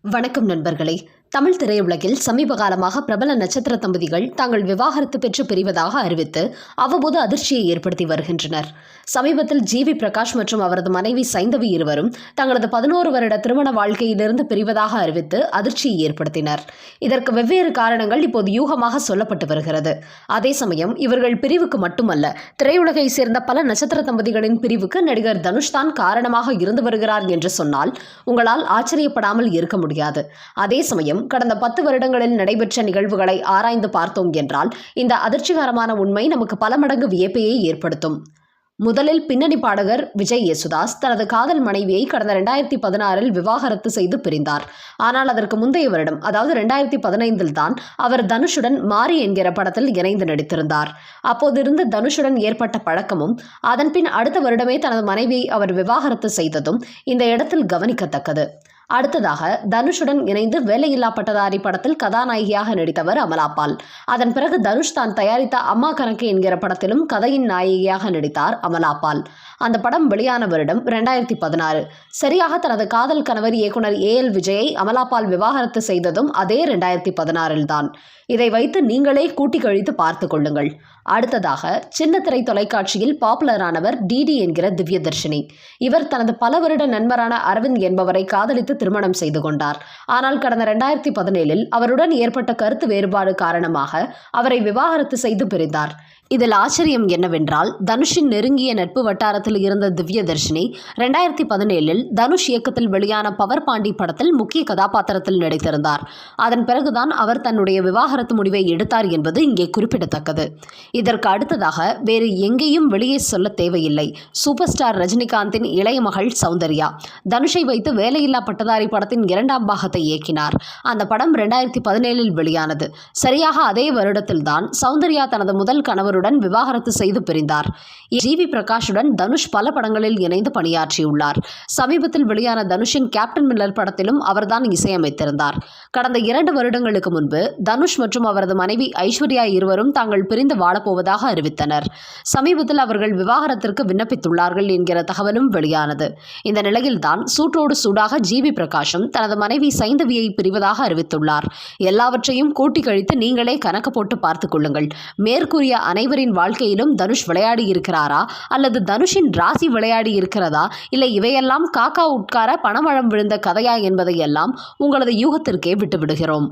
வணக்கம் நண்பர்களே. தமிழ் திரையுலகில் சமீப காலமாக பிரபல நட்சத்திர தம்பதிகள் தாங்கள் விவாகரத்து பெற்று பிரிவதாக அறிவித்து அவ்வப்போது அதிர்ச்சியை ஏற்படுத்தி வருகின்றனர். சமீபத்தில் ஜிவி பிரகாஷ் மற்றும் அவரது மனைவி சைந்தவி இருவரும் தங்களது 11 வருட திருமண வாழ்க்கையிலிருந்து பிரிவதாக அறிவித்து அதிர்ச்சியை ஏற்படுத்தினர். இதற்கு வெவ்வேறு காரணங்கள் இப்போது யூகமாக சொல்லப்பட்டு வருகிறது. அதே சமயம் இவர்கள் பிரிவுக்கு மட்டுமல்ல, திரையுலகை சேர்ந்த பல நட்சத்திர தம்பதிகளின் பிரிவுக்கு நடிகர் தனுஷ் தான் காரணமாக இருந்து வருகிறார் என்று சொன்னால் உங்களால் ஆச்சரியப்படாமல் இருக்க முடியாது. அதே சமயம் கடந்த 10 வருடங்களில் நடைபெற்ற நிகழ்வுகளை ஆராய்ந்து பார்த்தோம் என்றால் இந்த அதிர்ச்சிகரமான உண்மை நமக்கு பல மடங்கு வியப்பையே ஏற்படுத்தும். முதலில் பின்னணி பாடகர் விஜய் யேசுதாஸ் தனது காதல் மனைவியை கடந்த 2016 விவாகரத்து செய்து பிரிந்தார். ஆனால் அதற்கு முந்தைய வருடம், அதாவது 2015 தான் அவர் தனுஷுடன் மாரி என்கிற படத்தில் இணைந்து நடித்திருந்தார். அப்போதிருந்து தனுஷுடன் ஏற்பட்ட பழக்கமும் அதன்பின் அடுத்த வருடமே தனது மனைவியை அவர் விவாகரத்து செய்ததும் இந்த இடத்தில் கவனிக்கத்தக்கது. அடுத்ததாக தனுஷுடன் இணைந்து வேலையில்லா பட்டதாரி படத்தில் கதாநாயகியாக நடித்தவர் அமலா பால். அதன் பிறகு தனுஷ் தான் தயாரித்த அம்மா கணக்கு என்கிற படத்திலும் கதையின் நாயகியாக நடித்தார் அமலா பால். அந்த படம் வெளியான வருடம் 2016. சரியாக தனது காதல் கணவர் இயக்குனர் AL விஜயை அமலா பால் விவாகரத்து செய்ததும் அதே 2016 தான். இதை வைத்து நீங்களே கூட்டி கழித்து பார்த்து கொள்ளுங்கள். அடுத்ததாக சின்னத்திரை தொலைக்காட்சியில் பாப்புலரானவர் டிடி என்கிற திவ்யதர்ஷினி. இவர் தனது பல வருட நண்பரான அரவிந்த் என்பவரை காதலித்து திருமணம் செய்து கொண்டார். ஆனால் கடந்த 2017 அவருடன் ஏற்பட்ட கருத்து வேறுபாடு காரணமாக அவரை விவாகரத்து செய்து பிரிந்தார். இதில் ஆச்சரியம் என்னவென்றால், தனுஷின் நெருங்கிய நட்பு வட்டாரத்தில் இருந்த திவ்யதர்ஷினி 2017 தனுஷ் இயக்கத்தில் வெளியான பவர் பாண்டி படத்தில் முக்கிய கதாபாத்திரத்தில் நடித்திருந்தார். அதன் பிறகுதான் அவர் தன்னுடைய விவாகரத்து முடிவை எடுத்தார் என்பது இங்கே குறிப்பிடத்தக்கது. இதற்கு அடுத்ததாக வேறு எங்கேயும் வெளியே சொல்ல தேவையில்லை, சூப்பர் ஸ்டார் ரஜினிகாந்தின் இளைய மகள் சௌந்தர்யா தனுஷை வைத்து வேலையில்லா பட்டதாரி படத்தின் 2ஆம் பாகத்தை இயக்கினார். அந்த படம் 2017 வெளியானது. சரியாக அதே வருடத்தில்தான் சௌந்தர்யா தனது முதல் கணவருடன் விவாகரத்து செய்து பிரிந்தார். ஜிவி பிரகாஷுடன் தனுஷ் பல படங்களில் இணைந்து பணியாற்றியுள்ளார். சமீபத்தில் வெளியான தனுஷின் கேப்டன் மில்லர் படத்திலும் அவர்தான் இசையமைத்திருந்தார். கடந்த 2 வருடங்களுக்கு முன்பு தனுஷ் மற்றும் அவரது மனைவி ஐஸ்வர்யா இருவரும் தாங்கள் பிரிந்து வாழப்போவதாக அறிவித்தனர். சமீபத்தில் அவர்கள் விவாகரத்திற்கு விண்ணப்பித்துள்ளார்கள் என்கிற தகவலும் வெளியானது. இந்த நிலையில்தான் சூட்டோடு சூடாக ஜிவி பிரகாஷும் தனது மனைவி சைந்தவியை பிரிவதாக அறிவித்துள்ளார். எல்லாவற்றையும் கூட்டி கழித்து நீங்களே கணக்கு போட்டு பார்த்துக் கொள்ளுங்கள். மேற்கூறிய அனைவரின் வாழ்க்கையிலும் தனுஷ் விளையாடி இருக்கிறாரா, அல்லது தனுஷின் ராசி விளையாடி இருக்கிறதா, இல்லை இவையெல்லாம் காக்கா உட்கார பணமழம் விழுந்த கதையா என்பதையெல்லாம் உங்களது யூகத்திற்கே விட்டுவிடுகிறோம்.